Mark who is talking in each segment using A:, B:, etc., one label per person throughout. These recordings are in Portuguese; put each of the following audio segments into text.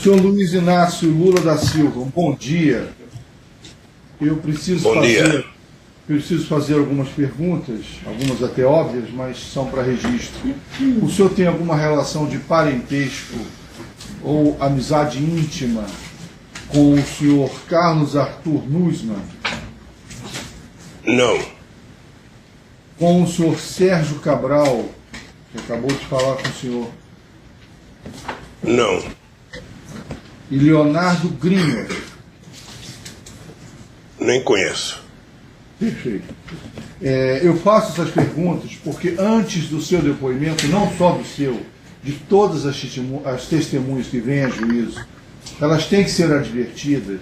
A: Senhor Luiz Inácio Lula da Silva, um bom dia. Eu preciso fazer algumas perguntas, algumas até óbvias, mas são para registro. O senhor tem alguma relação de parentesco ou amizade íntima com o senhor Carlos Arthur Nussmann?
B: Não.
A: Com o senhor Sérgio Cabral, que acabou de falar com o senhor?
B: Não.
A: E Leonardo Griner?
B: Nem conheço.
A: Perfeito. Eu faço essas perguntas porque antes do seu depoimento, não só do seu, de todas as testemunhas que vêm a juízo, elas têm que ser advertidas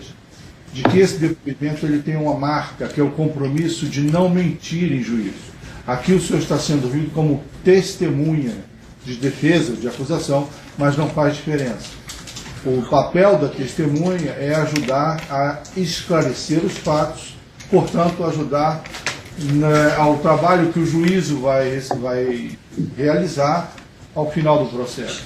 A: de que esse depoimento ele tem uma marca, que é o compromisso de não mentir em juízo. Aqui o senhor está sendo visto como testemunha de defesa, de acusação, mas não faz diferença. O papel da testemunha é ajudar a esclarecer os fatos, portanto, ajudar ao trabalho que o juízo vai realizar ao final do processo.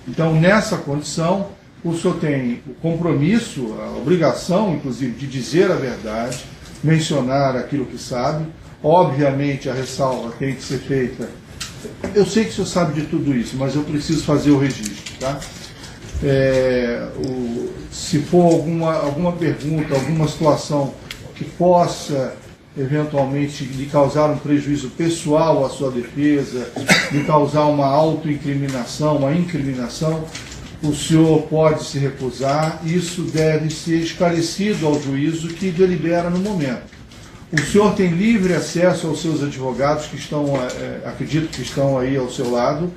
A: Então, nessa condição, o senhor tem o compromisso, a obrigação, inclusive, de dizer a verdade, mencionar aquilo que sabe. Obviamente, a ressalva tem que ser feita. Eu sei que o senhor sabe de tudo isso, mas eu preciso fazer o registro, tá? Se for alguma pergunta, alguma situação que possa eventualmente lhe causar um prejuízo pessoal à sua defesa, lhe causar uma autoincriminação, uma incriminação, o senhor pode se recusar. Isso deve ser esclarecido ao juízo que delibera no momento. O senhor tem livre acesso aos seus advogados que estão, acredito que estão aí ao seu lado.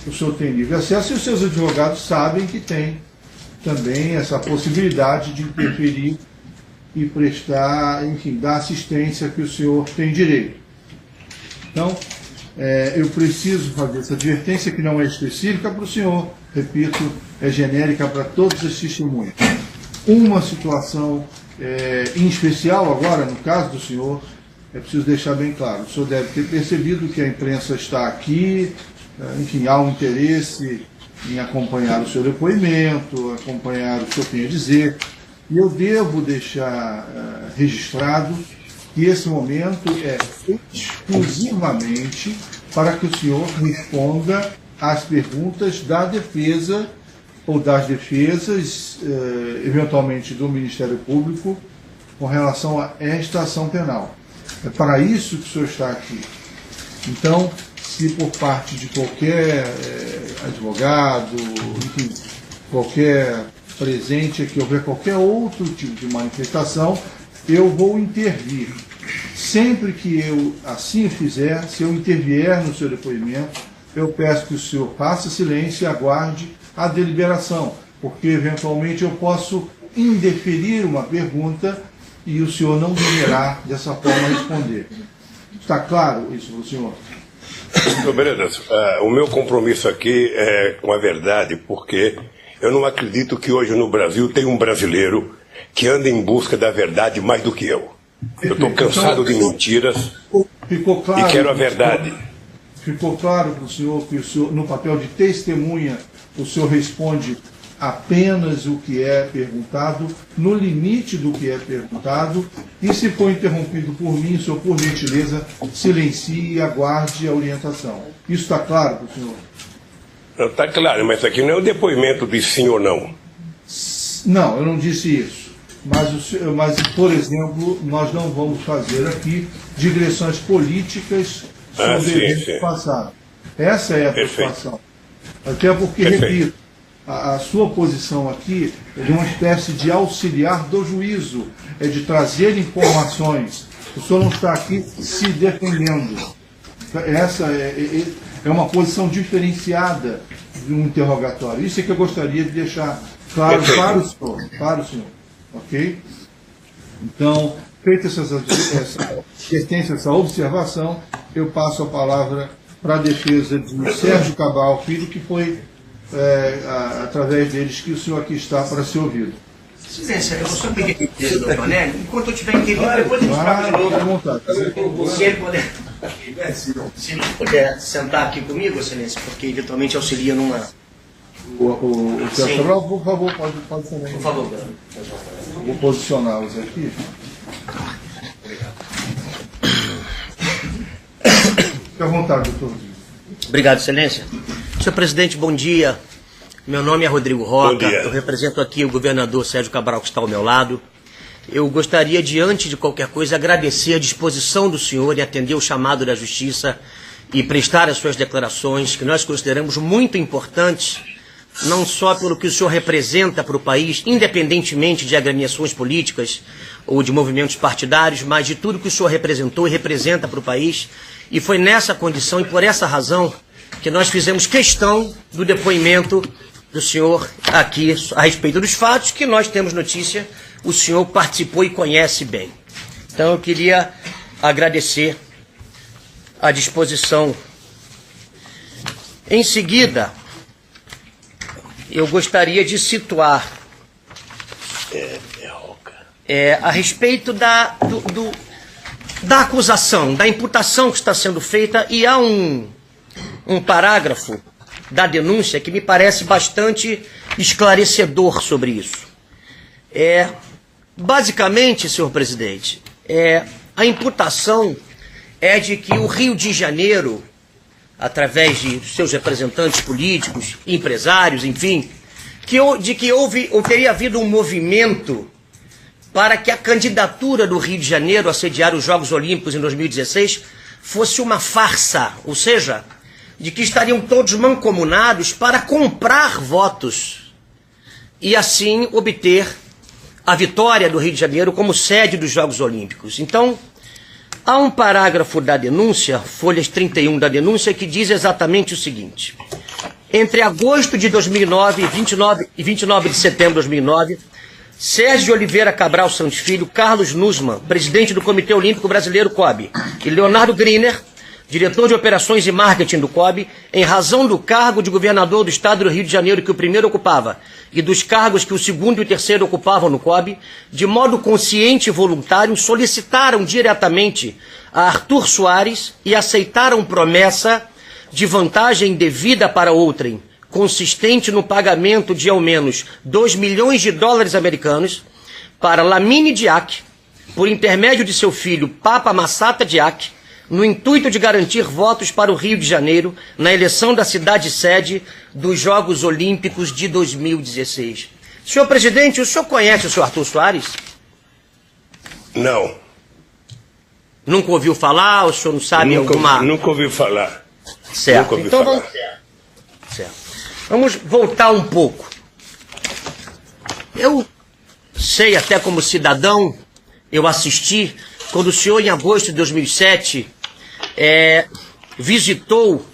A: O senhor tem livre acesso e os seus advogados sabem que tem também essa possibilidade de interferir e prestar, enfim, dar assistência que o senhor tem direito. Então, eu preciso fazer essa advertência que não é específica para o senhor, repito, é genérica para todos os testemunhos. Uma situação em especial agora, no caso do senhor, é preciso deixar bem claro, o senhor deve ter percebido que a imprensa está aqui, enfim, há um interesse em acompanhar o seu depoimento, acompanhar o que o senhor tem a dizer, e eu devo deixar registrado que esse momento é exclusivamente para que o senhor responda às perguntas da defesa ou das defesas, eventualmente do Ministério Público, com relação a esta ação penal. É para isso que o senhor está aqui. Então, se por parte de qualquer advogado, enfim, qualquer presente aqui, houver qualquer outro tipo de manifestação, eu vou intervir. Sempre que eu assim fizer, se eu intervier no seu depoimento, eu peço que o senhor faça silêncio e aguarde a deliberação, porque eventualmente eu posso indeferir uma pergunta e o senhor não deverá dessa forma responder. Está claro isso para o senhor?
B: Veredas, o meu compromisso aqui é com a verdade, porque eu não acredito que hoje no Brasil tem um brasileiro que anda em busca da verdade mais do que eu. Eu estou cansado de mentiras e quero a verdade.
A: Ficou claro para o senhor que o senhor, no papel de testemunha, o senhor responde apenas o que é perguntado, no limite do que é perguntado, e se for interrompido por mim, o senhor, por gentileza, silencie e aguarde a orientação. Isso está claro para o senhor?
B: Está claro, mas aqui não é o depoimento de sim ou não.
A: Não, eu não disse isso. Mas, por exemplo, nós não vamos fazer aqui digressões políticas sobre o evento passado. Essa é a preocupação. Até porque, repito, a sua posição aqui é de uma espécie de auxiliar do juízo, é de trazer informações. O senhor não está aqui se defendendo. Essa é uma posição diferenciada de um interrogatório. Isso é que eu gostaria de deixar claro para o senhor. Ok? Então, feita essa observação, eu passo a palavra para a defesa de Sérgio Cabral Filho, que foi através deles que o senhor aqui está para ser ouvido.
C: Se quiser, eu só pedir do Tonelli, enquanto eu estiver entendendo, depois a gente fala de novo.
A: À vontade.
C: Se ele puder. Se puder sentar aqui comigo, Excelência, porque eventualmente auxilia numa...
A: O senhor Cabral, por favor, pode também.
C: Por favor,
A: vou posicioná-los aqui. Fique à vontade, doutor.
C: Obrigado, Excelência. Senhor presidente, bom dia. Meu nome é Rodrigo Roca. Eu represento aqui o governador Sérgio Cabral, que está ao meu lado. Eu gostaria de, antes de qualquer coisa, agradecer a disposição do senhor em atender o chamado da Justiça e prestar as suas declarações, que nós consideramos muito importantes, não só pelo que o senhor representa para o país, independentemente de agremiações políticas ou de movimentos partidários, mas de tudo que o senhor representou e representa para o país. E foi nessa condição e por essa razão que nós fizemos questão do depoimento do senhor aqui a respeito dos fatos que nós temos notícia, o senhor participou e conhece bem. Então eu queria agradecer a disposição. Em seguida, eu gostaria de situar a respeito da acusação, da imputação que está sendo feita, e há um parágrafo da denúncia que me parece bastante esclarecedor sobre isso. Basicamente, senhor presidente, a imputação é de que o Rio de Janeiro, através de seus representantes políticos, empresários, enfim, de que teria havido um movimento para que a candidatura do Rio de Janeiro a sediar os Jogos Olímpicos em 2016 fosse uma farsa, ou seja, de que estariam todos mancomunados para comprar votos e assim obter a vitória do Rio de Janeiro como sede dos Jogos Olímpicos. Então, há um parágrafo da denúncia, folhas 31 da denúncia, que diz exatamente o seguinte: entre agosto de 2009 e 29 de setembro de 2009, Sérgio Oliveira Cabral Santos Filho, Carlos Nussmann, presidente do Comitê Olímpico Brasileiro COB, e Leonardo Griner, diretor de operações e marketing do COB, em razão do cargo de governador do estado do Rio de Janeiro que o primeiro ocupava e dos cargos que o segundo e o terceiro ocupavam no COB, de modo consciente e voluntário, solicitaram diretamente a Arthur Soares e aceitaram promessa de vantagem devida para outrem, consistente no pagamento de ao menos 2 milhões de dólares americanos para Lamine Diak, por intermédio de seu filho Papa Massata Diak, no intuito de garantir votos para o Rio de Janeiro na eleição da cidade-sede dos Jogos Olímpicos de 2016. Senhor presidente, o senhor conhece o senhor Arthur Soares?
B: Não.
C: Nunca ouviu falar? O senhor não sabe alguma...
B: Nunca ouvi falar.
C: Certo.
B: Nunca ouvi
C: então
B: falar.
C: Vamos voltar um pouco. Eu sei, até como cidadão, eu assisti quando o senhor, em agosto de 2007, visitou,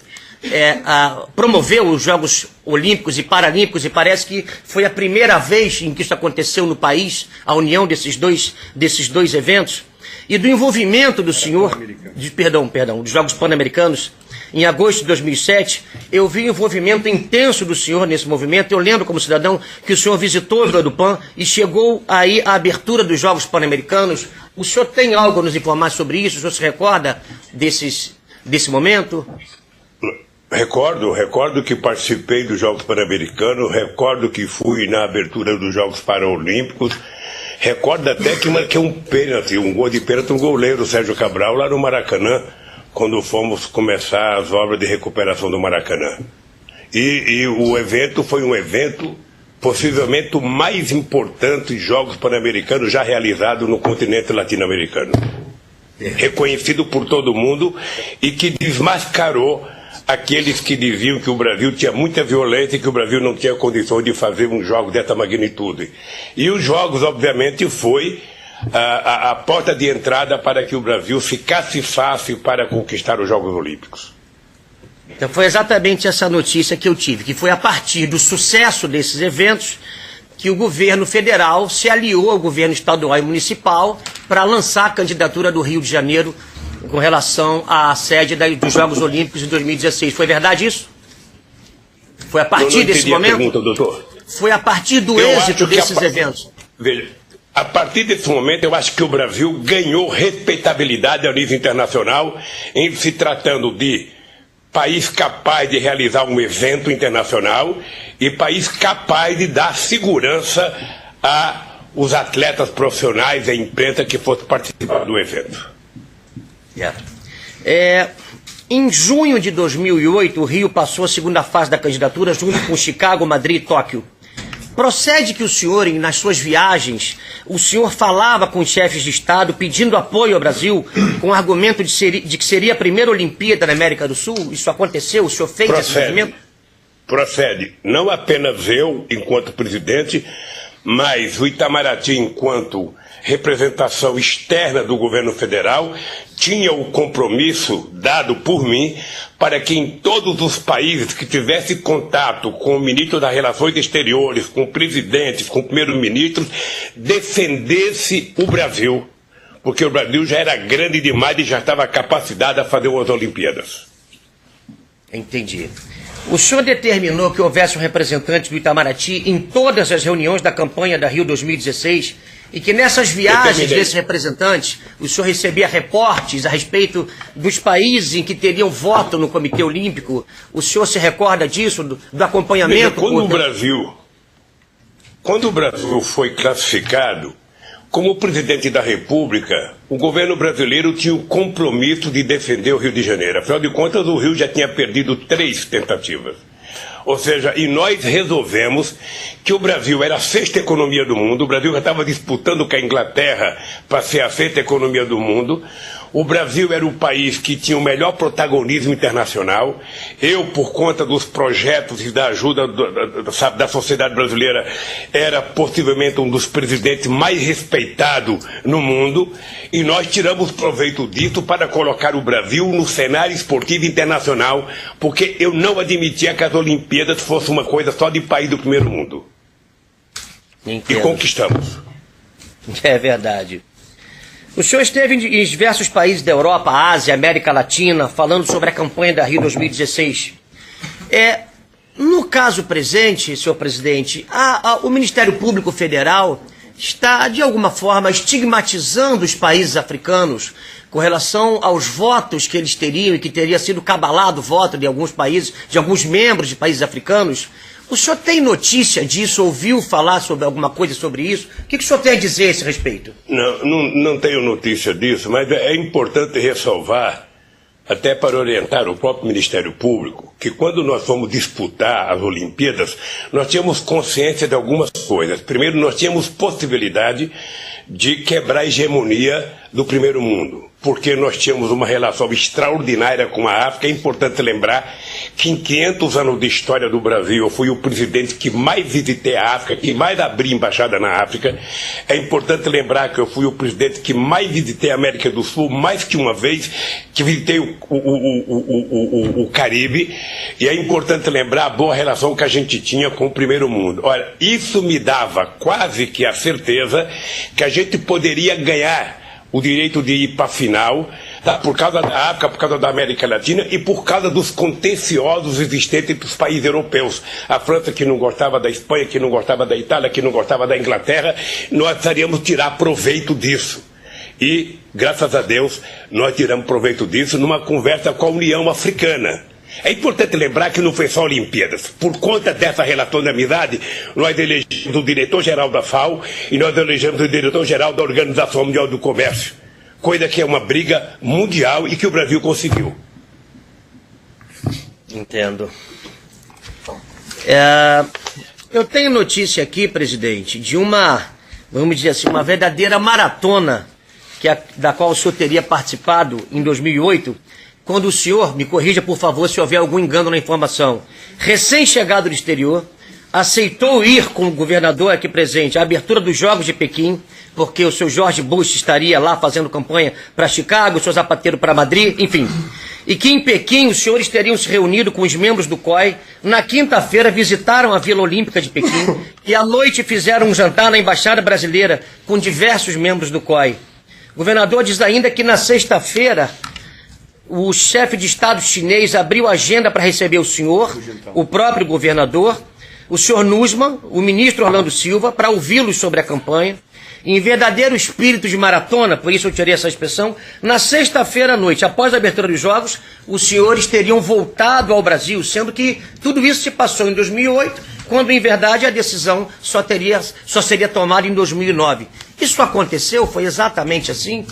C: promoveu os Jogos Olímpicos e Paralímpicos, e parece que foi a primeira vez em que isso aconteceu no país, a união desses dois eventos, e do envolvimento do senhor, dos Jogos Pan-Americanos, em agosto de 2007, eu vi o envolvimento intenso do senhor nesse movimento. Eu lembro, como cidadão, que o senhor visitou o Vila do Pan e chegou aí à abertura dos Jogos Pan-Americanos. O senhor tem algo a nos informar sobre isso? O senhor se recorda desse momento?
B: Recordo que participei dos Jogos Pan-Americanos, recordo que fui na abertura dos Jogos Paralímpicos, recordo até que marquei um pênalti, um gol de pênalti, um goleiro, Sérgio Cabral, lá no Maracanã, quando fomos começar as obras de recuperação do Maracanã. E o evento foi um evento possivelmente o mais importante Jogos Pan-Americanos já realizado no continente latino-americano. Reconhecido por todo mundo e que desmascarou aqueles que diziam que o Brasil tinha muita violência e que o Brasil não tinha condições de fazer um jogo dessa magnitude. E os Jogos, obviamente, foi a porta de entrada para que o Brasil ficasse fácil para conquistar os Jogos Olímpicos.
C: Então foi exatamente essa notícia que eu tive, que foi a partir do sucesso desses eventos que o governo federal se aliou ao governo estadual e municipal para lançar a candidatura do Rio de Janeiro com relação à sede dos Jogos Olímpicos de 2016. Foi verdade isso? Foi a partir desse momento?
B: Pergunta, doutor.
C: Foi a partir do êxito desses eventos.
B: Veja, A partir desse momento, eu acho que o Brasil ganhou respeitabilidade ao nível internacional em se tratando de país capaz de realizar um evento internacional e país capaz de dar segurança aos atletas profissionais e à imprensa que fosse participar do evento.
C: Em junho de 2008, o Rio passou a segunda fase da candidatura junto com Chicago, Madrid e Tóquio. Procede que o senhor, nas suas viagens, o senhor falava com os chefes de Estado pedindo apoio ao Brasil com o argumento de que seria a primeira Olimpíada na América do Sul? Isso aconteceu? O senhor fez esse movimento?
B: Procede. Não apenas eu, enquanto presidente, mas o Itamaraty, enquanto representação externa do governo federal, tinha o compromisso dado por mim para que em todos os países que tivesse contato com o ministro das Relações Exteriores, com presidentes, com primeiros-ministros, defendesse o Brasil, porque o Brasil já era grande demais e já estava capacitado a fazer umas Olimpíadas.
C: Entendi. O senhor determinou que houvesse um representante do Itamaraty em todas as reuniões da campanha da Rio 2016 e que nessas viagens desses representantes o senhor recebia reportes a respeito dos países em que teriam voto no Comitê Olímpico. O senhor se recorda disso, do acompanhamento?
B: Quando o Brasil foi classificado como presidente da República, o governo brasileiro tinha o compromisso de defender o Rio de Janeiro. Afinal de contas, o Rio já tinha perdido 3 tentativas. Ou seja, e nós resolvemos que o Brasil era a 6ª economia do mundo, o Brasil já estava disputando com a Inglaterra para ser a 6ª economia do mundo, o Brasil era o país que tinha o melhor protagonismo internacional. Eu, por conta dos projetos e da ajuda da sociedade brasileira, era possivelmente um dos presidentes mais respeitados no mundo, e nós tiramos proveito disso para colocar o Brasil no cenário esportivo internacional, porque eu não admitia que as Olimpíadas fossem uma coisa só de país do primeiro mundo.
C: Entendo.
B: E conquistamos.
C: É verdade. O senhor esteve em diversos países da Europa, Ásia, América Latina, falando sobre a campanha da Rio 2016. No caso presente, senhor presidente, o Ministério Público Federal está, de alguma forma, estigmatizando os países africanos com relação aos votos que eles teriam e que teria sido cabalado o voto de alguns países, de alguns membros de países africanos. O senhor tem notícia disso? Ouviu falar sobre alguma coisa sobre isso? O que o senhor tem a dizer a esse respeito?
B: Não tenho notícia disso, mas é importante ressalvar, até para orientar o próprio Ministério Público, que quando nós fomos disputar as Olimpíadas, nós tínhamos consciência de algumas coisas. Primeiro, nós tínhamos possibilidade de quebrar a hegemonia do primeiro mundo, porque nós tínhamos uma relação extraordinária com a África. É importante lembrar que em 500 anos de história do Brasil, eu fui o presidente que mais visitei a África, que mais abri embaixada na África. É importante lembrar que eu fui o presidente que mais visitei a América do Sul, mais que uma vez, que visitei o Caribe. E é importante lembrar a boa relação que a gente tinha com o primeiro mundo. Olha, isso me dava quase que a certeza que a gente poderia ganhar o direito de ir para a final, por causa da África, por causa da América Latina e por causa dos contenciosos existentes entre os países europeus. A França, que não gostava da Espanha, que não gostava da Itália, que não gostava da Inglaterra, nós precisaríamos tirar proveito disso. E, graças a Deus, nós tiramos proveito disso numa conversa com a União Africana. É importante lembrar que não foi só Olimpíadas. Por conta dessa relação de amizade, nós elegemos o diretor-geral da FAO e nós elegemos o diretor-geral da Organização Mundial do Comércio. Coisa que é uma briga mundial e que o Brasil conseguiu.
C: Entendo. Eu tenho notícia aqui, presidente, de uma, vamos dizer assim, uma verdadeira maratona da qual o senhor teria participado em 2008, quando o senhor, me corrija por favor se houver algum engano na informação, recém-chegado do exterior, aceitou ir com o governador aqui presente à abertura dos Jogos de Pequim, porque o seu George Bush estaria lá fazendo campanha para Chicago, o seu Zapatero para Madrid, enfim. E que em Pequim os senhores teriam se reunido com os membros do COI, na quinta-feira visitaram a Vila Olímpica de Pequim e à noite fizeram um jantar na Embaixada Brasileira com diversos membros do COI. O governador diz ainda que na sexta-feira o chefe de Estado chinês abriu a agenda para receber o senhor, o próprio governador, o senhor Nussmann, o ministro Orlando Silva, para ouvi-los sobre a campanha, em verdadeiro espírito de maratona, por isso eu tirei essa expressão, na sexta-feira à noite, após a abertura dos Jogos, os senhores teriam voltado ao Brasil, sendo que tudo isso se passou em 2008, quando em verdade a decisão só seria tomada em 2009. Isso aconteceu? Foi exatamente assim?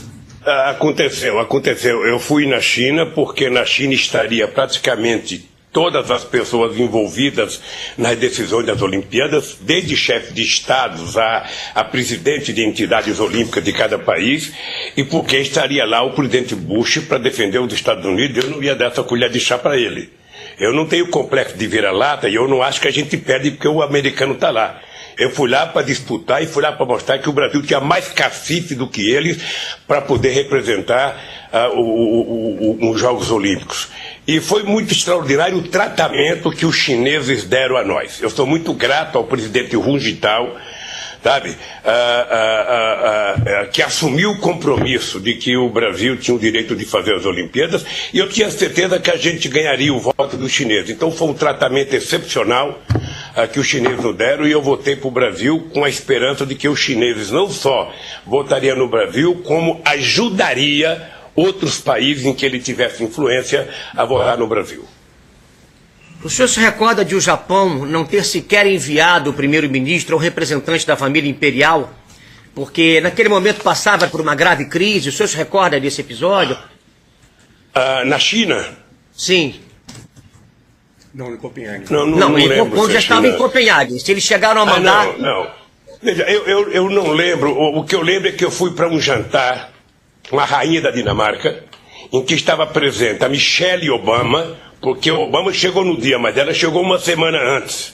B: Aconteceu. Eu fui na China porque na China estaria praticamente todas as pessoas envolvidas nas decisões das Olimpíadas, desde chefes de estados a presidente de entidades olímpicas de cada país, e porque estaria lá o presidente Bush para defender os Estados Unidos. Eu não ia dar essa colher de chá para ele. Eu não tenho complexo de vira-lata e eu não acho que a gente perde porque o americano está lá. Eu fui lá para disputar e fui lá para mostrar que o Brasil tinha mais cacife do que eles para poder representar os Jogos Olímpicos. E foi muito extraordinário o tratamento que os chineses deram a nós. Eu sou muito grato ao presidente Hu Jintao, sabe, que assumiu o compromisso de que o Brasil tinha o direito de fazer as Olimpíadas, e eu tinha certeza que a gente ganharia o voto dos chineses. Então foi um tratamento excepcional que os chineses nos deram, e eu votei para o Brasil com a esperança de que os chineses não só votariam no Brasil, como ajudaria outros países em que ele tivesse influência a votar no Brasil.
C: O senhor se recorda de o Japão não ter sequer enviado o primeiro-ministro ou representante da família imperial, porque naquele momento passava por uma grave crise? O senhor se recorda desse episódio?
B: Na China?
C: Sim.
D: Não, em Copenhague.
B: Não lembro.
C: Quando já estava em Copenhague. Se eles chegaram a mandar...
B: Não. Veja, eu não lembro. O que eu lembro é que eu fui para um jantar com a rainha da Dinamarca, em que estava presente a Michelle Obama, porque Obama chegou no dia, mas ela chegou uma semana antes.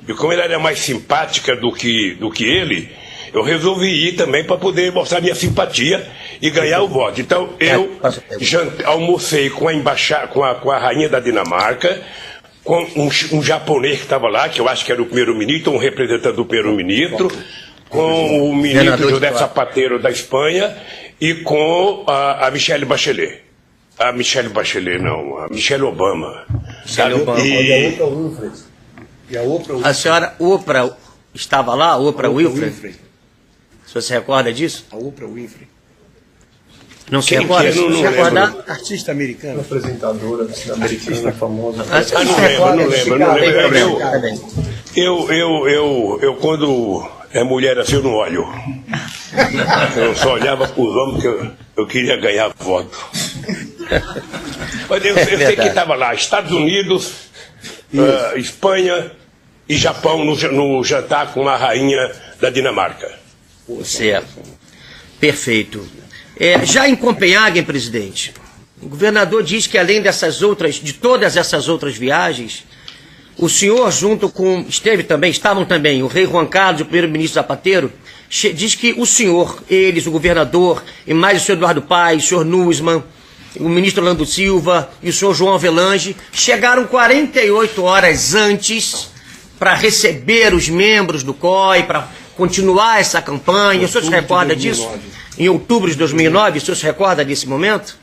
B: E como ela era mais simpática do que ele, eu resolvi ir também para poder mostrar minha simpatia e ganhar o voto. Então eu almocei com a rainha da Dinamarca, com um japonês que estava lá, que eu acho que era o primeiro-ministro, um representante do primeiro-ministro, com o ministro José Zapatero da Espanha e com a Michelle Bachelet. A Michelle Obama.
C: Michelle Obama.
D: E a Oprah
C: A senhora Oprah estava lá? Oprah Winfrey? O senhor se recorda disso?
D: A Oprah Winfrey.
C: Não se recorda?
B: Não
C: se recordar?
D: Artista americana.
E: Apresentadora americana famosa.
B: Não lembro. Eu quando é mulher assim, eu não olho. Eu só olhava para os homens porque eu queria ganhar voto. Mas eu sei que estava lá, Estados Unidos, Espanha e Japão no jantar com a rainha da Dinamarca.
C: Certo. Perfeito. Já em Copenhague, presidente, o governador diz que além de todas essas outras viagens, o senhor estavam também o rei Juan Carlos e o primeiro-ministro Zapatero, diz que o senhor, o governador, e mais o senhor Eduardo Paes, o senhor Nussmann, o ministro Orlando Silva e o senhor João Avelange chegaram 48 horas antes para receber os membros do COI, para continuar essa campanha. O senhor se recorda disso? Em outubro de 2009, o senhor se recorda desse momento?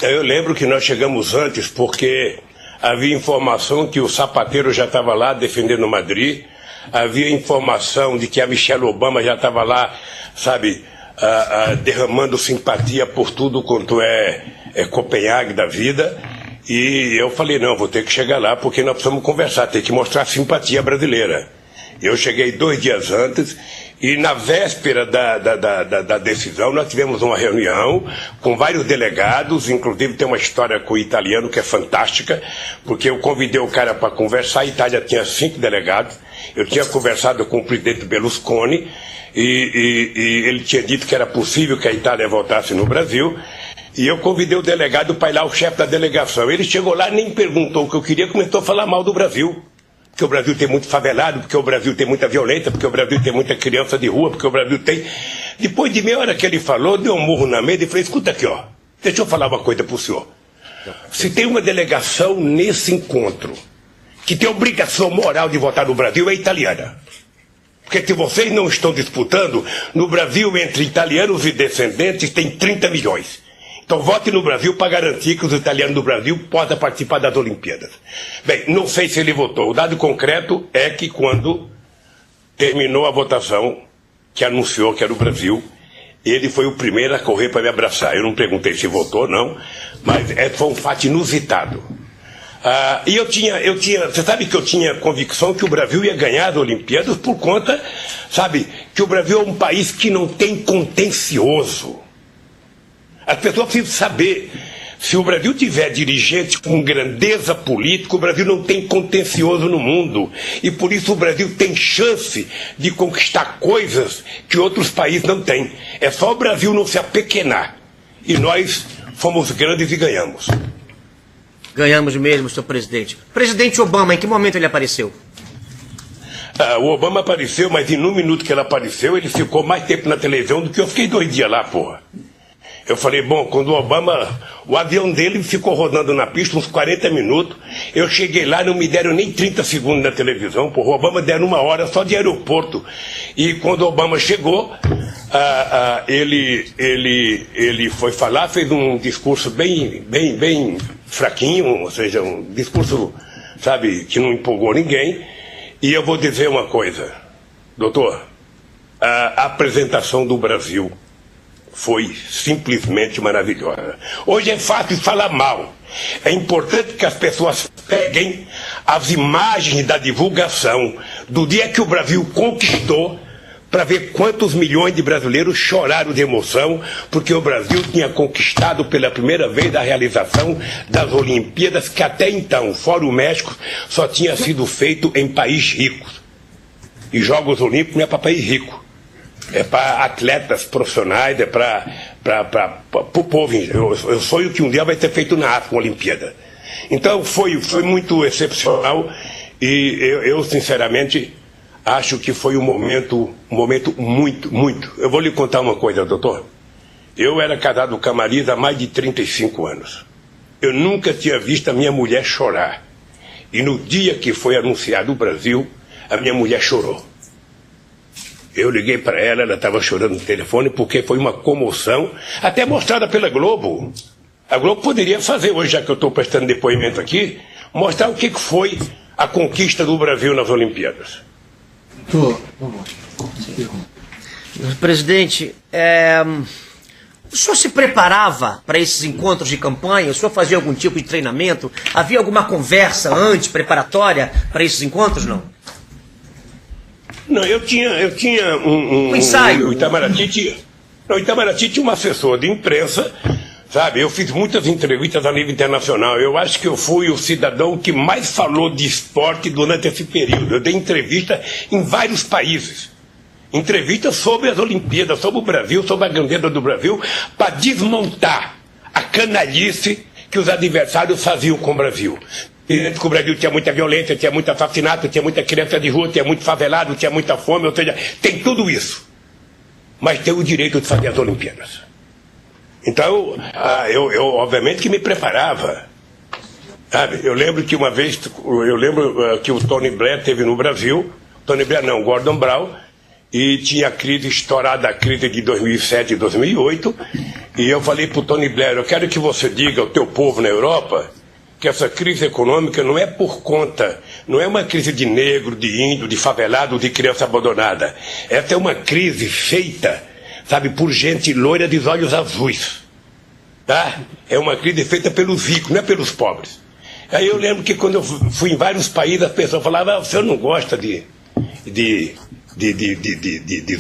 B: Eu lembro que nós chegamos antes porque havia informação que o Zapatero já estava lá defendendo Madrid, havia informação de que a Michelle Obama já estava lá, sabe, derramando simpatia por tudo quanto é Copenhague da vida, e eu falei, não, vou ter que chegar lá porque nós precisamos conversar, tem que mostrar simpatia brasileira. Eu cheguei 2 dias antes e na véspera da decisão nós tivemos uma reunião com vários delegados, inclusive tem uma história com o italiano que é fantástica, porque eu convidei o cara para conversar, a Itália tinha 5 delegados, eu tinha conversado com o presidente Berlusconi e ele tinha dito que era possível que a Itália voltasse no Brasil, e eu convidei o delegado para ir lá, o chefe da delegação. Ele chegou lá, nem perguntou o que eu queria, começou a falar mal do Brasil. Porque o Brasil tem muito favelado, porque o Brasil tem muita violência, porque o Brasil tem muita criança de rua, porque o Brasil tem... Depois de meia hora que ele falou, deu um murro na mesa e falei, escuta aqui, ó, deixa eu falar uma coisa pro senhor. Se tem uma delegação nesse encontro que tem obrigação moral de votar no Brasil, é italiana. Porque se vocês não estão disputando, no Brasil, entre italianos e descendentes, tem 30 milhões. Então vote no Brasil para garantir que os italianos do Brasil possam participar das Olimpíadas. Bem, não sei se ele votou. O dado concreto é que quando terminou a votação, que anunciou que era o Brasil, ele foi o primeiro a correr para me abraçar. Eu não perguntei se votou ou não, mas foi um fato inusitado. E eu tinha, você sabe que eu tinha convicção que o Brasil ia ganhar as Olimpíadas por conta, sabe, que o Brasil é um país que não tem contencioso. As pessoas precisam saber, se o Brasil tiver dirigentes com grandeza política, o Brasil não tem contencioso no mundo. E por isso o Brasil tem chance de conquistar coisas que outros países não têm. É só o Brasil não se apequenar. E nós fomos grandes e ganhamos.
C: Ganhamos mesmo, senhor presidente. Presidente Obama, em que momento ele apareceu?
B: O Obama apareceu, mas em um minuto que ele apareceu, ele ficou mais tempo na televisão do que eu fiquei 2 dias lá, porra. Eu falei, bom, quando o Obama, o avião dele ficou rodando na pista uns 40 minutos, eu cheguei lá, não me deram nem 30 segundos na televisão, porra, o Obama deram 1 hora só de aeroporto. E quando o Obama chegou, ele foi falar, fez um discurso bem fraquinho, ou seja, um discurso, sabe, que não empolgou ninguém. E eu vou dizer uma coisa, doutor, a apresentação do Brasil foi simplesmente maravilhosa. Hoje é fácil falar mal. É importante que as pessoas peguem as imagens da divulgação do dia que o Brasil conquistou, para ver quantos milhões de brasileiros choraram de emoção, porque o Brasil tinha conquistado pela primeira vez a realização das Olimpíadas, que até então, fora o México, só tinha sido feito em países ricos. E Jogos Olímpicos não é para país rico. É para atletas profissionais, é para o povo. Eu sonho que um dia vai ter feito na África uma Olimpíada. Então foi muito excepcional e eu sinceramente acho que foi um momento muito. Eu vou lhe contar uma coisa, doutor. Eu era casado com a Marisa há mais de 35 anos. Eu nunca tinha visto a minha mulher chorar. E no dia que foi anunciado o Brasil, a minha mulher chorou. Eu liguei para ela, ela estava chorando no telefone porque foi uma comoção, até mostrada pela Globo. A Globo poderia fazer, hoje já que eu estou prestando depoimento aqui, mostrar o que foi a conquista do Brasil nas Olimpíadas.
C: Presidente, o senhor se preparava para esses encontros de campanha? O senhor fazia algum tipo de treinamento? Havia alguma conversa antes, preparatória para esses encontros, não?
B: Não, eu tinha um
C: ensaio.
B: O Itamaraty tinha um assessor de imprensa, sabe? Eu fiz muitas entrevistas a nível internacional. Eu acho que eu fui o cidadão que mais falou de esporte durante esse período. Eu dei entrevista em vários países. Entrevistas sobre as Olimpíadas, sobre o Brasil, sobre a grandeza do Brasil, para desmontar a canalice que os adversários faziam com o Brasil. Que o Brasil tinha muita violência, tinha muito assassinato, tinha muita criança de rua, tinha muito favelado, tinha muita fome, ou seja, tem tudo isso. Mas tem o direito de fazer as Olimpíadas. Então, eu obviamente que me preparava. Sabe? Eu lembro que uma vez, que o Tony Blair esteve no Brasil, Gordon Brown, e tinha a crise estourada, a crise de 2007 e 2008, e eu falei para o Tony Blair, eu quero que você diga ao teu povo na Europa que essa crise econômica não é por conta, não é uma crise de negro, de índio, de favelado, de criança abandonada. Essa é uma crise feita, sabe, por gente loira de olhos azuis. Tá? É uma crise feita pelos ricos, não é pelos pobres. Aí eu lembro que quando eu fui em vários países, as pessoas falavam, o senhor não gosta de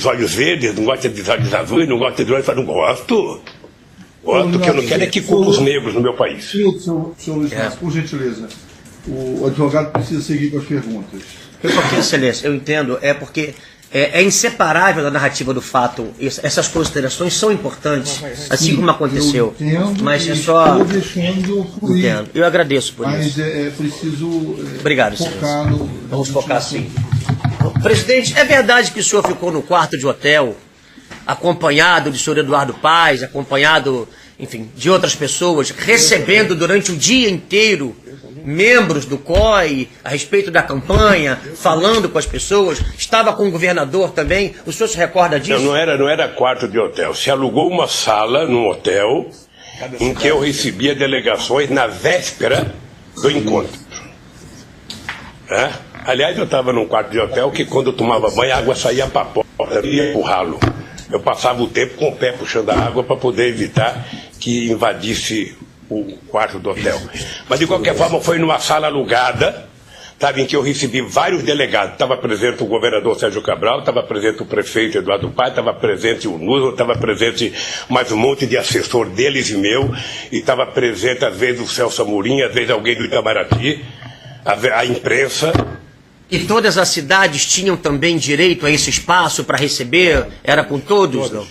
B: olhos verdes, não gosta de olhos azuis, não gosta de olhos... Eu falei, não gosto. O que eu não quero é que culpe os negros no meu país.
A: Senhor Luiz Inácio, por gentileza, o advogado precisa seguir com as perguntas.
C: Excelência, eu entendo, porque é inseparável da narrativa do fato. Essas considerações são importantes, assim como aconteceu.
A: Eu entendo,
C: mas é só.
A: Estou deixando fluir.
C: Entendo. Eu agradeço por isso.
A: Mas é preciso
C: Obrigado,
A: focar no.
C: Vamos focar sim. Presidente, é verdade que o senhor ficou no quarto de hotel, acompanhado do senhor Eduardo Paes, acompanhado, enfim, de outras pessoas, recebendo durante o dia inteiro membros do COI a respeito da campanha, falando com as pessoas, estava com o governador também, o senhor se recorda disso?
B: Não era quarto de hotel, se alugou uma sala num hotel em que eu recebia delegações na véspera do encontro. Aliás, eu estava num quarto de hotel que quando eu tomava banho a água saía para fora. Eu ia empurrá-lo. Eu passava o tempo com o pé puxando a água para poder evitar que invadisse o quarto do hotel. Mas, de qualquer forma, foi numa sala alugada, sabe, em que eu recebi vários delegados. Estava presente o governador Sérgio Cabral, estava presente o prefeito Eduardo Paes, estava presente o Nuno, estava presente mais um monte de assessor deles e meu, e estava presente, às vezes, o Celso Amorim, às vezes alguém do Itamaraty, a imprensa.
C: E todas as cidades tinham também direito a esse espaço para receber? Era com todos, não?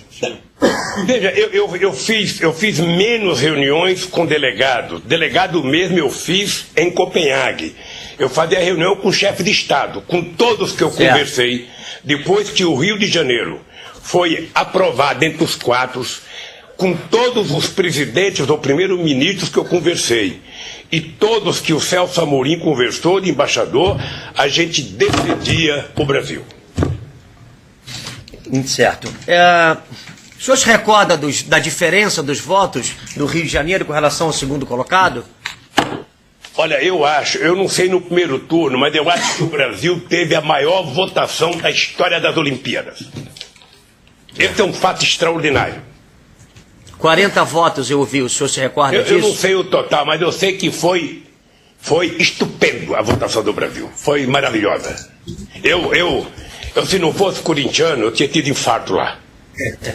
B: Veja, eu fiz menos reuniões com delegados. Delegado mesmo eu fiz em Copenhague. Eu fazia reunião com o chefe de Estado, com todos que eu conversei. Depois que o Rio de Janeiro foi aprovado entre os quatro, com todos os presidentes ou primeiros-ministros que eu conversei, e todos que o Celso Amorim conversou de embaixador, a gente defendia o Brasil.
C: Certo. O senhor se recorda da diferença dos votos do Rio de Janeiro com relação ao segundo colocado?
B: Olha, eu não sei no primeiro turno, mas eu acho que o Brasil teve a maior votação da história das Olimpíadas. Esse é um fato extraordinário.
C: 40 votos eu ouvi, o senhor se recorda disso?
B: Eu não sei o total, mas eu sei que foi estupendo a votação do Brasil. Foi maravilhosa. Eu se não fosse corintiano, eu tinha tido infarto lá.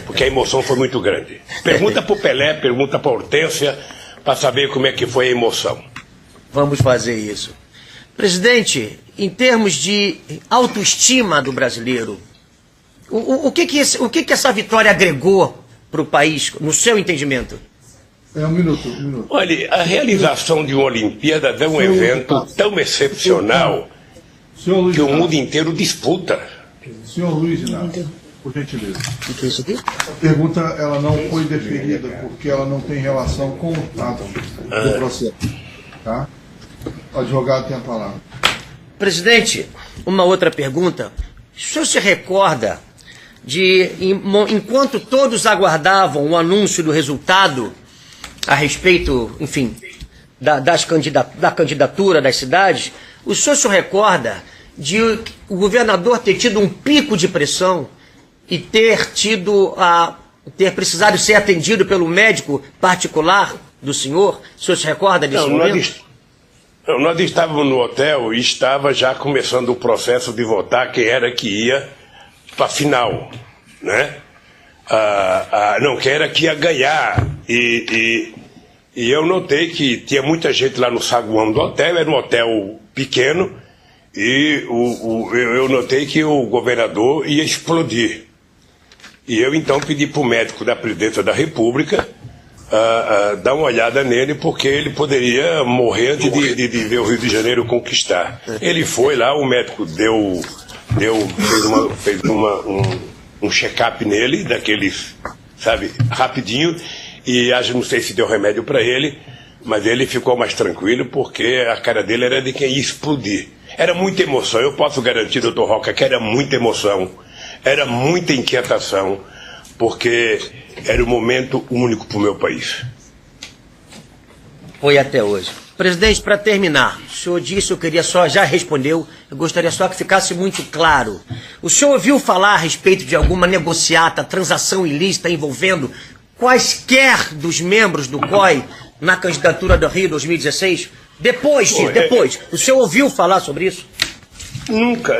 B: Porque a emoção foi muito grande. Pergunta para o Pelé, pergunta para a Hortência, para saber como é que foi a emoção.
C: Vamos fazer isso. Presidente, em termos de autoestima do brasileiro, o que essa vitória agregou para o país, no seu entendimento?
A: Um minuto.
B: Olha, a realização de uma Olimpíada é um evento tão excepcional que o mundo inteiro disputa.
A: Senhor Luiz Inácio, por gentileza.
C: O que é isso aqui?
A: A pergunta ela não foi deferida porque ela não tem relação com o ato do processo. Tá? O advogado tem a palavra.
C: Presidente, uma outra pergunta. O senhor se recorda de, enquanto todos aguardavam o anúncio do resultado a respeito, enfim, da candidatura das cidades, o senhor se recorda de o governador ter tido um pico de pressão e ter precisado ser atendido pelo médico particular do senhor? O senhor se recorda desse momento?
B: Nós estávamos no hotel e estava já começando o processo de votar quem era que ia para a final, né? Quem era que ia ganhar. E eu notei que tinha muita gente lá no saguão do hotel, era um hotel pequeno, e eu notei que o governador ia explodir. E eu então pedi para o médico da presidência da República dar uma olhada nele, porque ele poderia morrer antes de ver o Rio de Janeiro conquistar. Ele foi lá, o médico fez um check-up nele, daqueles, sabe, rapidinho, e não sei se deu remédio para ele, mas ele ficou mais tranquilo, porque a cara dele era de quem ia explodir. Era muita emoção, eu posso garantir, doutor Roca, que era muita emoção, era muita inquietação, porque era um momento único para o meu país.
C: Foi até hoje. Presidente, para terminar, o senhor disse, já respondeu, eu gostaria só que ficasse muito claro. O senhor ouviu falar a respeito de alguma negociata, transação ilícita envolvendo quaisquer dos membros do COI na candidatura do Rio 2016? Depois, o senhor ouviu falar sobre isso?
B: Nunca,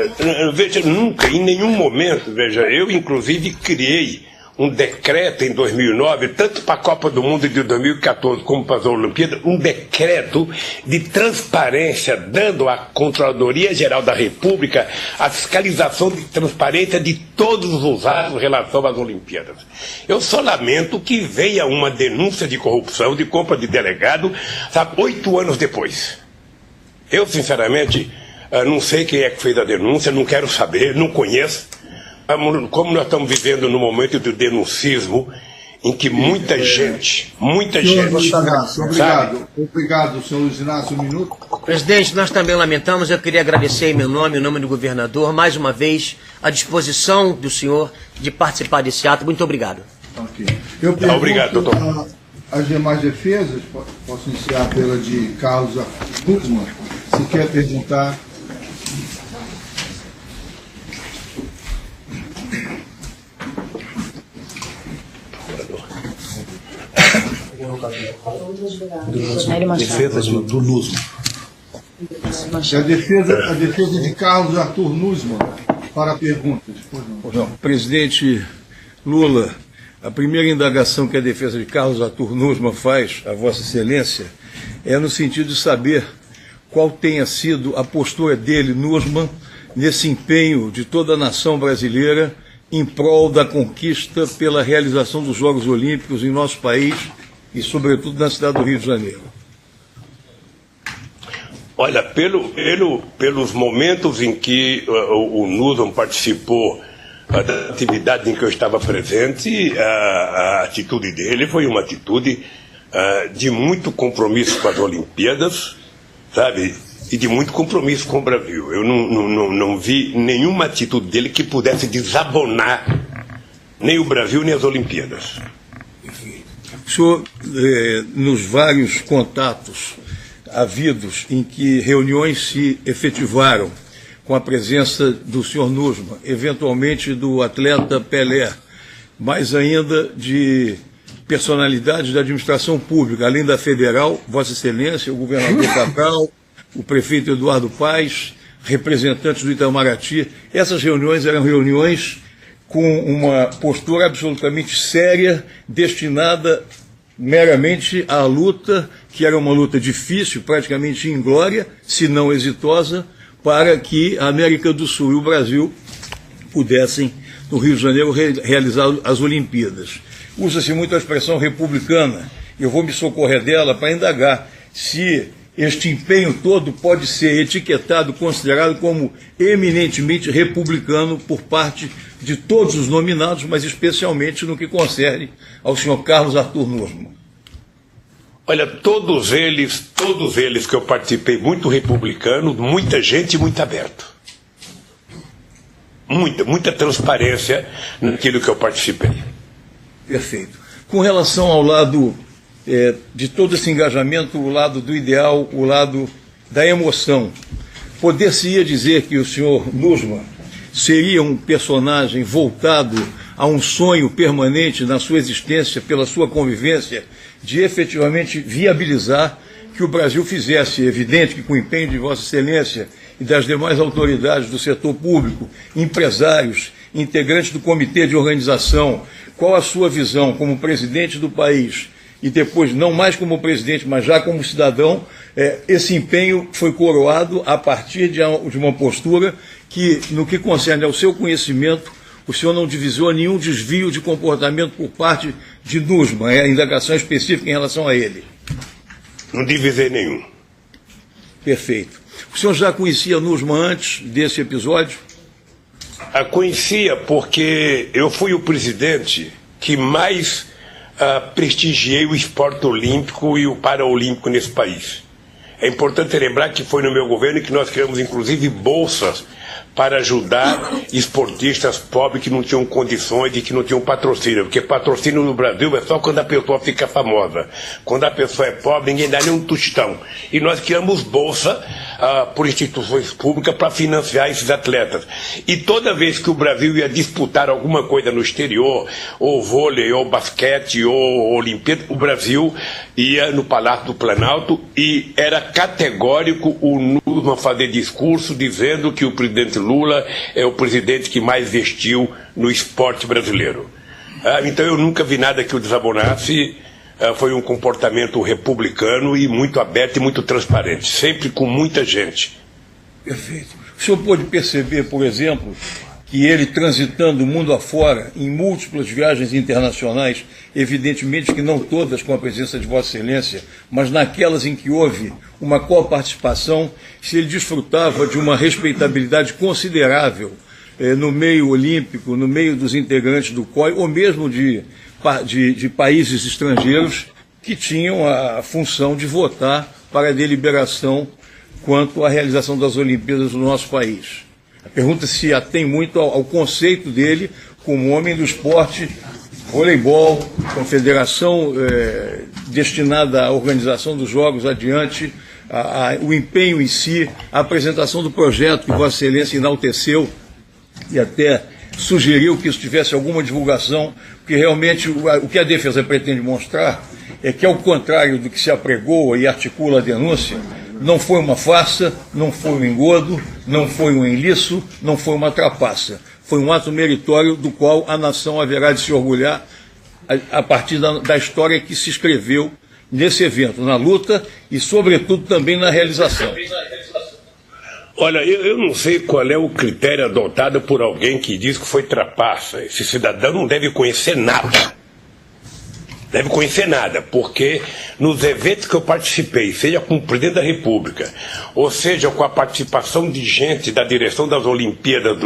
B: em nenhum momento, eu inclusive criei um decreto em 2009, tanto para a Copa do Mundo de 2014 como para as Olimpíadas, um decreto de transparência, dando à Controladoria Geral da República a fiscalização de transparência de todos os atos em relação às Olimpíadas. Eu só lamento que venha uma denúncia de corrupção, de compra de delegado, 8 anos depois. Eu, sinceramente, não sei quem é que fez a denúncia, não quero saber, não conheço. Como nós estamos vivendo num momento de denuncismo, em que muita gente...
A: Obrigado, senhor Luiz Inácio, um minuto.
C: Presidente, nós também lamentamos, eu queria agradecer em meu nome, em nome do governador, mais uma vez, a disposição do senhor de participar desse ato. Muito obrigado.
A: Okay. Obrigado, doutor. As demais defesas, posso iniciar pela de Carlos Gutmann, se quer perguntar...
D: Defesa do Nussmann.
A: A defesa de Carlos Arthur Nussmann para a pergunta.
F: Não, presidente Lula, a primeira indagação que a defesa de Carlos Arthur Nussmann faz a Vossa Excelência é no sentido de saber qual tenha sido a postura dele, Nussmann, nesse empenho de toda a nação brasileira em prol da conquista pela realização dos Jogos Olímpicos em nosso país e, sobretudo, na cidade do Rio de Janeiro.
B: Olha, pelos momentos em que o Nussmann participou da atividade em que eu estava presente, a atitude dele foi uma atitude de muito compromisso com as Olimpíadas, sabe? E de muito compromisso com o Brasil. Eu não vi nenhuma atitude dele que pudesse desabonar nem o Brasil nem as Olimpíadas.
F: O senhor, nos vários contatos havidos em que reuniões se efetivaram com a presença do senhor Nussmann, eventualmente do atleta Pelé, mais ainda de personalidades da administração pública, além da federal, Vossa Excelência, o governador Cabral, o prefeito Eduardo Paes, representantes do Itamaraty. Essas reuniões eram reuniões com uma postura absolutamente séria, destinada meramente à luta, que era uma luta difícil, praticamente inglória, se não exitosa, para que a América do Sul e o Brasil pudessem, no Rio de Janeiro, realizar as Olimpíadas. Usa-se muito a expressão republicana, eu vou me socorrer dela para indagar se este empenho todo pode ser etiquetado, considerado como eminentemente republicano por parte de todos os nominados, mas especialmente no que concerne ao senhor Carlos Arthur Nussmann.
B: Olha, todos eles que eu participei, muito republicano, muita gente muito aberto. Muita transparência naquilo que eu participei.
F: Perfeito. Com relação ao lado de todo esse engajamento, o lado do ideal, o lado da emoção, poder-se-ia dizer que o senhor Nussmann seria um personagem voltado a um sonho permanente na sua existência, pela sua convivência, de efetivamente viabilizar que o Brasil fizesse, evidente que com o empenho de Vossa Excelência e das demais autoridades do setor público, empresários, integrantes do comitê de organização, qual a sua visão como presidente do país e depois, não mais como presidente, mas já como cidadão, esse empenho foi coroado a partir de uma postura que, no que concerne ao seu conhecimento, o senhor não divisou nenhum desvio de comportamento por parte de Nussmann, a indagação específica em relação a ele.
B: Não divisei nenhum.
F: Perfeito. O senhor já conhecia Nussmann antes desse episódio?
B: A conhecia porque eu fui o presidente que mais prestigiei o esporte olímpico e o paraolímpico nesse país. É importante lembrar que foi no meu governo que nós criamos, inclusive, bolsas para ajudar esportistas pobres que não tinham condições e que não tinham patrocínio, porque patrocínio no Brasil é só quando a pessoa fica famosa. Quando a pessoa é pobre, ninguém dá nem um tostão. E nós criamos bolsa por instituições públicas para financiar esses atletas. E toda vez que o Brasil ia disputar alguma coisa no exterior, ou vôlei, ou basquete, ou Olimpíada, o Brasil ia no Palácio do Planalto e era categórico o Nussmann fazer discurso dizendo que o presidente Lula é o presidente que mais investiu no esporte brasileiro. Então eu nunca vi nada que o desabonasse. Foi um comportamento republicano e muito aberto e muito transparente, sempre com muita gente.
F: Perfeito. O senhor pôde perceber, por exemplo, que ele transitando o mundo afora, em múltiplas viagens internacionais, evidentemente que não todas com a presença de Vossa Excelência, mas naquelas em que houve uma coparticipação, se ele desfrutava de uma respeitabilidade considerável no meio olímpico, no meio dos integrantes do COI, ou mesmo de países estrangeiros que tinham a função de votar para a deliberação quanto à realização das Olimpíadas no nosso país. A pergunta se atém muito ao conceito dele como homem do esporte, voleibol, confederação destinada à organização dos Jogos adiante, o empenho em si, a apresentação do projeto que Vossa Excelência enalteceu e até sugeriu que isso tivesse alguma divulgação, porque realmente o que a defesa pretende mostrar é que, ao contrário do que se apregoa e articula a denúncia, não foi uma farsa, não foi um engodo, não foi um enliço, não foi uma trapaça. Foi um ato meritório do qual a nação haverá de se orgulhar a partir da história que se escreveu nesse evento, na luta e, sobretudo, também na realização.
B: Olha, eu não sei qual é o critério adotado por alguém que diz que foi trapaça. Esse cidadão não deve conhecer nada. Deve conhecer nada, porque nos eventos que eu participei, seja com o presidente da República, ou seja com a participação de gente da direção das Olimpíadas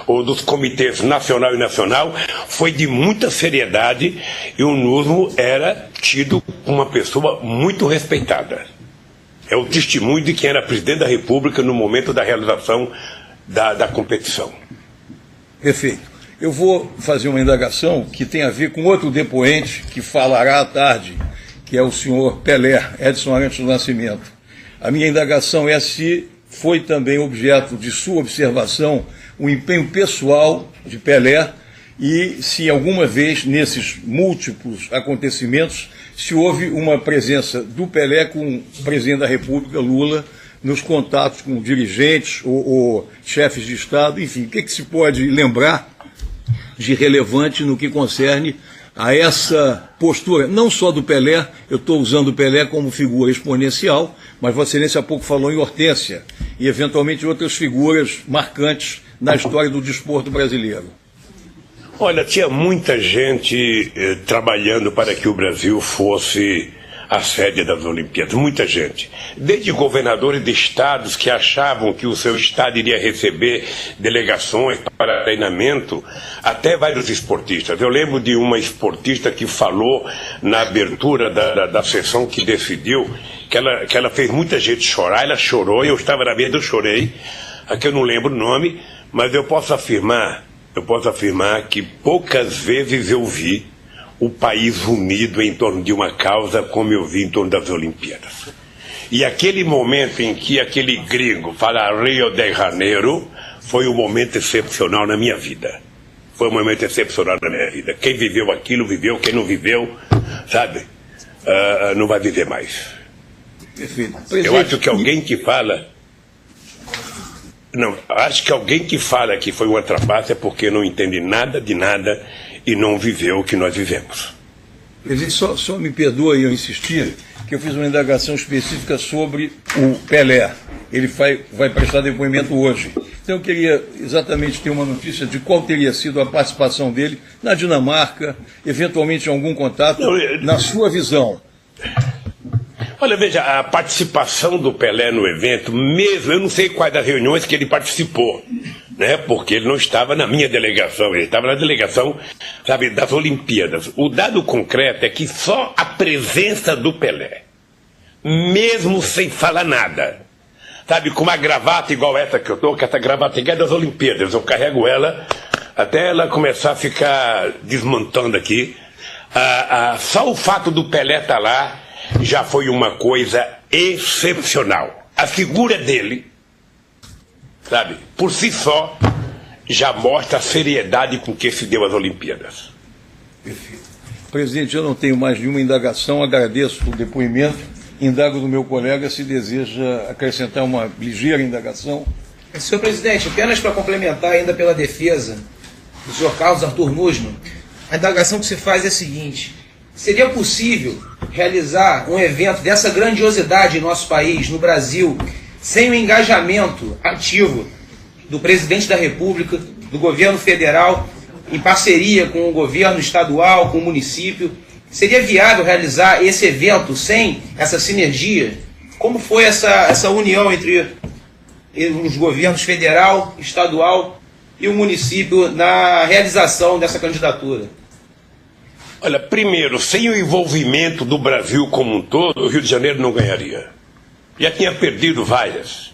B: ou dos comitês nacional e nacional, foi de muita seriedade e o Nusmo era tido como uma pessoa muito respeitada. É o testemunho de quem era presidente da República no momento da realização da competição.
F: Perfeito. Eu vou fazer uma indagação que tem a ver com outro depoente que falará à tarde, que é o senhor Pelé, Edson Arantes do Nascimento. A minha indagação é se foi também objeto de sua observação o empenho pessoal de Pelé e se alguma vez, nesses múltiplos acontecimentos, se houve uma presença do Pelé com o presidente da República, Lula, nos contatos com dirigentes ou chefes de Estado, enfim, o que se pode lembrar de relevante no que concerne a essa postura, não só do Pelé, eu estou usando o Pelé como figura exponencial, mas Vossa Excelência há pouco falou em Hortência e eventualmente outras figuras marcantes na história do desporto brasileiro.
B: Olha, tinha muita gente trabalhando para que o Brasil fosse a sede das Olimpíadas, muita gente. Desde governadores de estados que achavam que o seu estado iria receber delegações para treinamento, até vários esportistas. Eu lembro de uma esportista que falou na abertura da sessão que decidiu que ela fez muita gente chorar, ela chorou, eu estava na mesa, eu chorei, aqui eu não lembro o nome, mas eu posso afirmar que poucas vezes eu vi o país unido em torno de uma causa como eu vi em torno das Olimpíadas. E aquele momento em que aquele gringo fala Rio de Janeiro foi um momento excepcional na minha vida. Foi um momento excepcional na minha vida. Quem viveu aquilo, viveu. Quem não viveu, sabe, não vai viver mais.
F: Perfeito.
B: Eu acho que alguém que fala... Não, acho que alguém que fala que foi uma trapaça é porque não entende nada de nada e não viveu o que nós vivemos.
F: Presidente, só me perdoe eu insistir, que eu fiz uma indagação específica sobre o Pelé. Ele vai prestar depoimento hoje. Então eu queria exatamente ter uma notícia de qual teria sido a participação dele na Dinamarca, eventualmente algum contato, na sua visão.
B: Olha, veja, a participação do Pelé no evento, mesmo, eu não sei quais das reuniões que ele participou, né? Porque ele não estava na minha delegação, ele estava na delegação, sabe, das Olimpíadas. O dado concreto é que só a presença do Pelé, mesmo sem falar nada, sabe, com uma gravata igual essa que eu estou, que essa gravata é das Olimpíadas, eu carrego ela até ela começar a ficar desmontando aqui, só o fato do Pelé estar lá já foi uma coisa excepcional. A figura dele, sabe, por si só, já mostra a seriedade com que se deu as Olimpíadas.
F: Perfeito. Presidente, eu não tenho mais nenhuma indagação, agradeço o depoimento, indago do meu colega se deseja acrescentar uma ligeira indagação.
G: Senhor presidente, apenas para complementar ainda pela defesa do senhor Carlos Arthur Nussmann, a indagação que se faz é a seguinte: seria possível realizar um evento dessa grandiosidade em nosso país, no Brasil, sem o engajamento ativo do presidente da República, do governo federal, em parceria com o governo estadual, com o município? Seria viável realizar esse evento sem essa sinergia? Como foi essa união entre os governos federal, estadual e o município na realização dessa candidatura?
B: Olha, primeiro, sem o envolvimento do Brasil como um todo, o Rio de Janeiro não ganharia. Já tinha perdido várias.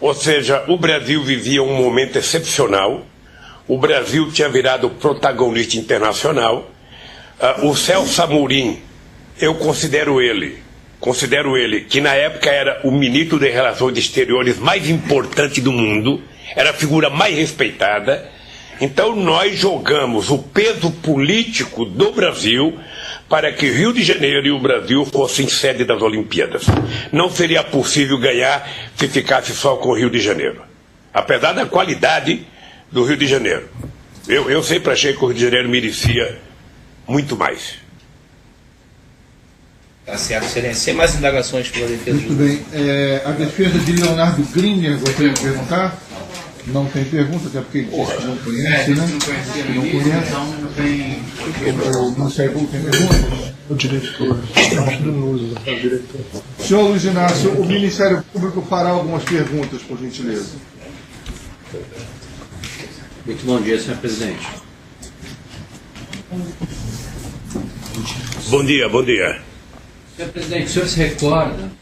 B: Ou seja, o Brasil vivia um momento excepcional, o Brasil tinha virado protagonista internacional. O Celso Amorim, eu considero ele, que na época era o ministro de Relações Exteriores mais importante do mundo, era a figura mais respeitada, Então nós jogamos o peso político do Brasil para que Rio de Janeiro e o Brasil fossem sede das Olimpíadas. Não seria possível ganhar se ficasse só com o Rio de Janeiro. Apesar da qualidade do Rio de Janeiro. Eu sempre achei que o Rio de Janeiro merecia muito mais.
G: Tá certo, excelência. Sem mais indagações pela defesa.
A: Muito bem. A defesa de Leonardo Griner, gostaria de perguntar? Não tem pergunta, até porque ele disse que não conhece, né? Não conhece.
E: Não tem.
A: O Ministério Público tem pergunta?
D: O diretor. Do NUS, o diretor.
A: Senhor Luiz Inácio, o Ministério Público fará algumas perguntas, por gentileza.
H: Muito bom dia, senhor presidente.
B: Bom dia, bom dia.
H: Senhor presidente, o senhor se recorda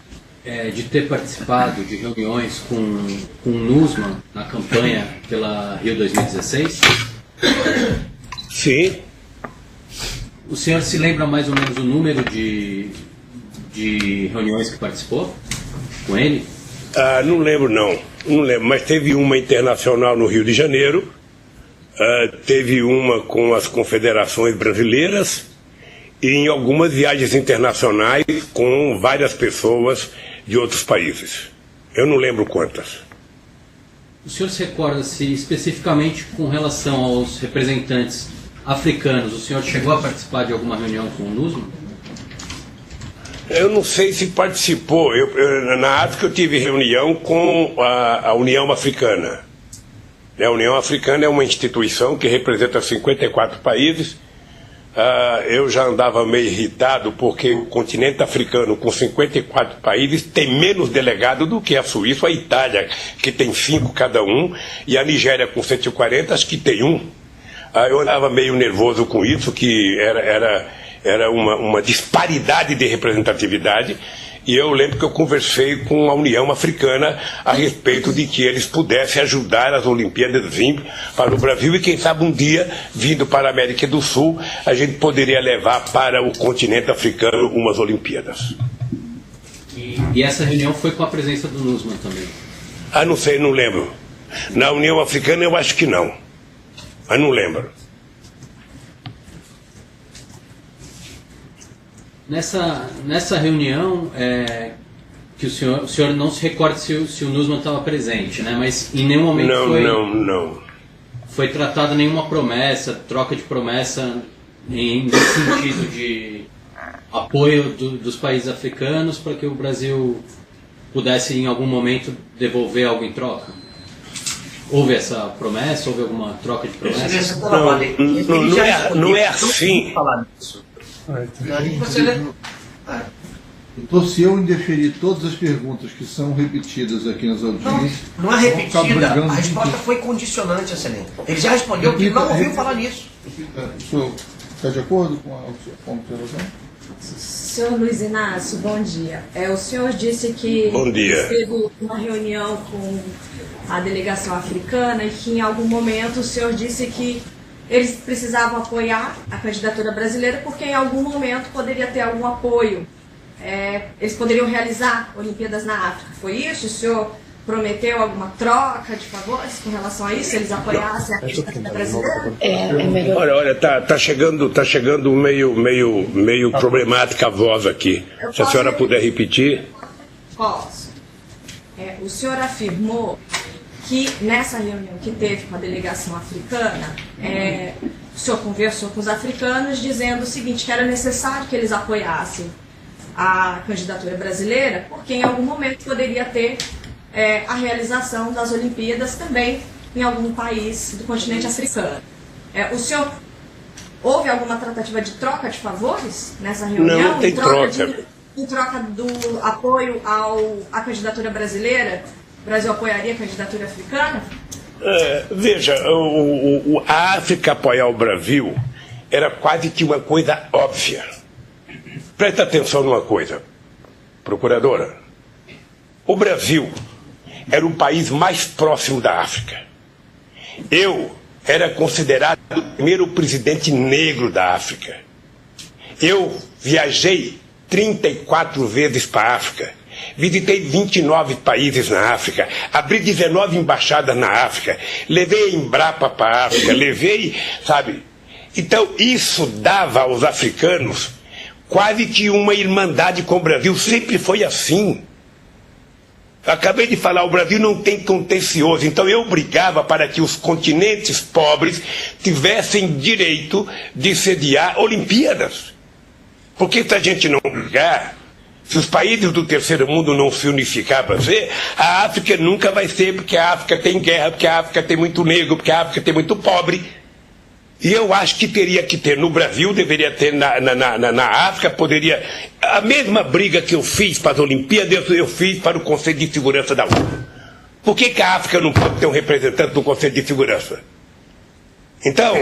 H: de ter participado de reuniões com o NUSMA na campanha pela Rio 2016?
B: Sim.
H: O senhor se lembra mais ou menos o número de reuniões que participou com ele?
B: Não lembro, não. Não lembro, mas teve uma internacional no Rio de Janeiro, teve uma com as confederações brasileiras e em algumas viagens internacionais com várias pessoas de outros países. Eu não lembro quantas.
H: O senhor se recorda se especificamente com relação aos representantes africanos, o senhor chegou a participar de alguma reunião com o NUSMA?
B: Eu não sei se participou. Na África eu tive reunião com a União Africana. A União Africana é uma instituição que representa 54 países. Eu já andava meio irritado porque o continente africano, com 54 países, tem menos delegado do que a Suíça, a Itália, que tem 5 cada um, e a Nigéria, com 140, acho que tem 1. Eu andava meio nervoso com isso, que era uma disparidade de representatividade, e eu lembro que eu conversei com a União Africana a respeito de que eles pudessem ajudar as Olimpíadas vindo para o Brasil e quem sabe um dia, vindo para a América do Sul, a gente poderia levar para o continente africano umas Olimpíadas.
H: E essa reunião foi com a presença do NUSMA também?
B: Não sei, não lembro. Na União Africana eu acho que não, mas não lembro.
H: Nessa reunião, que o senhor não se recorda se o NUSMA estava presente, né? Mas em nenhum momento foi tratada nenhuma promessa, troca de promessa nesse sentido de apoio dos países africanos para que o Brasil pudesse em algum momento devolver algo em troca? Houve essa promessa? Houve alguma troca de promessa?
B: Não é assim.
A: Então, se eu indeferir todas as perguntas que são repetidas aqui nas audiências...
C: Não é repetida, a resposta foi condicionante, excelente. Ele já respondeu que não ouviu falar nisso.
A: O senhor está de acordo com a observação?
I: Senhor Luiz Inácio, bom dia. O senhor disse que teve uma reunião com a delegação africana e que em algum momento o senhor disse que eles precisavam apoiar a candidatura brasileira porque em algum momento poderia ter algum apoio. Eles poderiam realizar Olimpíadas na África. Foi isso? O senhor prometeu alguma troca de favores com relação a isso? Eles apoiassem a candidatura brasileira?
B: Olha, tá chegando meio problemática a voz aqui. Se a senhora puder repetir.
I: Posso. O senhor afirmou que nessa reunião que teve com a delegação africana, o senhor conversou com os africanos dizendo o seguinte, que era necessário que eles apoiassem a candidatura brasileira, porque em algum momento poderia ter a realização das Olimpíadas também em algum país do continente africano. O senhor, houve alguma tratativa de troca de favores nessa reunião?
B: Não tem troca.
I: Em troca do apoio à candidatura brasileira, o Brasil apoiaria a candidatura africana?
B: Veja, a África apoiar o Brasil era quase que uma coisa óbvia. Presta atenção numa coisa, procuradora. O Brasil era o país mais próximo da África. Eu era considerado o primeiro presidente negro da África. Eu viajei 34 vezes para a África Visitei 29 países na África, abri 19 embaixadas na África, levei a Embrapa para a África, levei, sabe? Então isso dava aos africanos quase que uma irmandade com o Brasil, sempre foi assim. Acabei de falar, o Brasil não tem contencioso, então eu brigava para que os continentes pobres tivessem direito de sediar Olimpíadas. Porque se a gente não brigar, se os países do terceiro mundo não se unificar para ver, a África nunca vai ser, porque a África tem guerra, porque a África tem muito negro, porque a África tem muito pobre. E eu acho que teria que ter no Brasil, deveria ter na África, poderia... A mesma briga que eu fiz para as Olimpíadas, eu fiz para o Conselho de Segurança da ONU. Por que a África não pode ter um representante do Conselho de Segurança? Então,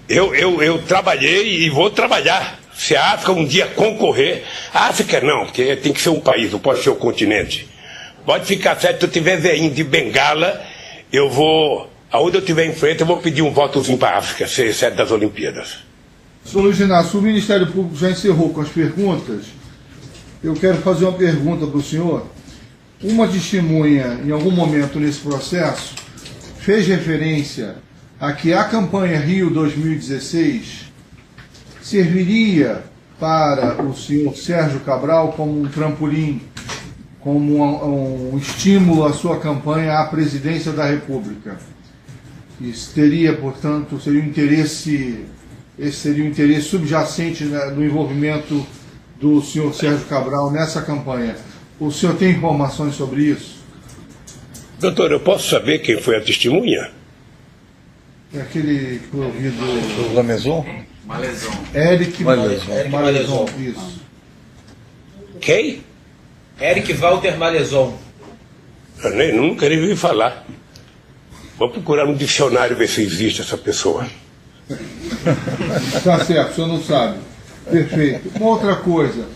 B: eu trabalhei e vou trabalhar. Se a África um dia concorrer... A África não, porque tem que ser um país, não pode ser um continente. Pode ficar certo, se eu tiver veinho de Bengala, eu vou... Aonde eu estiver em frente, eu vou pedir um votozinho para a África, ser sede das Olimpíadas.
A: Senhor Luiz Inácio, o Ministério Público já encerrou com as perguntas. Eu quero fazer uma pergunta para o senhor. Uma testemunha, em algum momento nesse processo, fez referência a que a campanha Rio 2016 serviria para o senhor Sérgio Cabral como um trampolim, como um estímulo à sua campanha à presidência da República. Isso teria, portanto, esse seria o interesse subjacente, né, do envolvimento do senhor Sérgio Cabral nessa campanha. O senhor tem informações sobre isso?
B: Doutor, eu posso saber quem foi a testemunha?
A: É aquele que eu ouvi do...
F: Lamezon?
D: Malezon.
A: Eric Malezon, isso.
B: Quem?
G: Eric Walter Malezon.
B: Eu nunca nem ouvi falar. Vou procurar no dicionário ver se existe essa pessoa.
A: Está certo, o senhor não sabe. Perfeito. Uma outra coisa.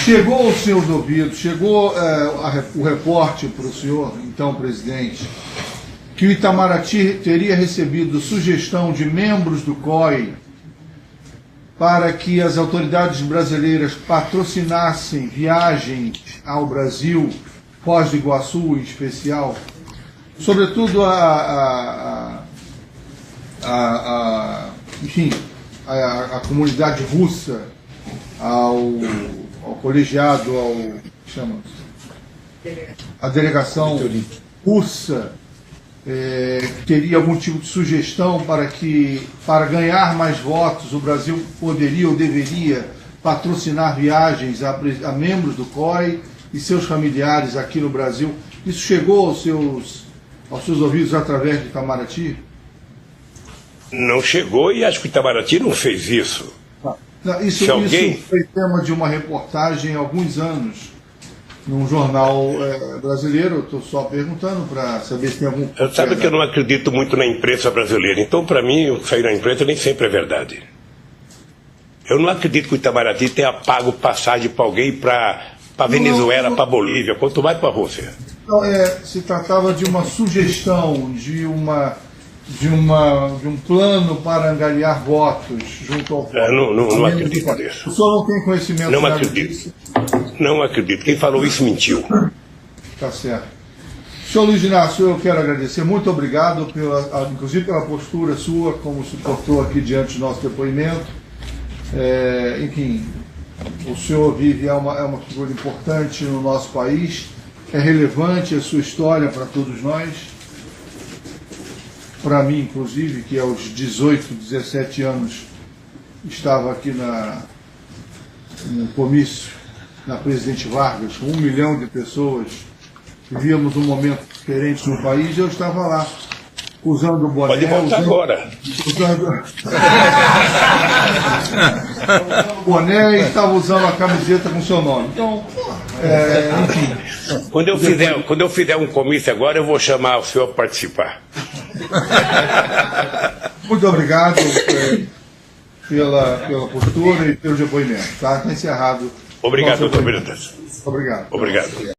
A: Chegou aos seus ouvidos, chegou o reporte para o senhor, então presidente, que o Itamaraty teria recebido sugestão de membros do COI para que as autoridades brasileiras patrocinassem viagens ao Brasil, Foz do Iguaçu em especial, sobretudo enfim, a comunidade russa, ao colegiado, a delegação russa, teria algum tipo de sugestão para ganhar mais votos, o Brasil poderia ou deveria patrocinar viagens a membros do COI e seus familiares aqui no Brasil. Isso chegou aos seus ouvidos através de Itamaraty?
B: Não chegou, e acho que o Itamaraty não fez isso.
A: Não, isso foi tema de uma reportagem há alguns anos, num jornal brasileiro. Eu estou só perguntando para saber se tem algum...
B: Sabe que eu não acredito muito na imprensa brasileira, então para mim, eu sair na imprensa nem sempre é verdade. Eu não acredito que o Itamaraty tenha pago passagem para alguém para Venezuela, para Bolívia, quanto mais para a Rússia.
A: Então, se tratava de uma sugestão, de um plano para angariar votos junto ao povo.
B: Não acredito nisso.
A: O senhor não tem conhecimento?
B: Não acredito. Não acredito. Quem falou isso mentiu.
A: Tá certo. Senhor Luiz Inácio, eu quero agradecer. Muito obrigado, inclusive pela postura sua, como suportou aqui diante do nosso depoimento. Enfim, o senhor vive, é uma figura importante no nosso país, é relevante a sua história para todos nós. Para mim, inclusive, que aos 18, 17 anos estava aqui no comício, na Presidente Vargas, com 1 milhão de pessoas, vivíamos um momento diferente no país, e eu estava lá, usando o boné...
B: Pode voltar agora.
A: Usando o boné e estava usando a camiseta com seu nome. Então, enfim...
B: Quando eu fizer um comício agora, eu vou chamar o senhor para participar.
A: Muito obrigado pela postura e pelo depoimento. Está encerrado.
B: Obrigado, doutor Benedito.
A: Obrigado.
B: Obrigado.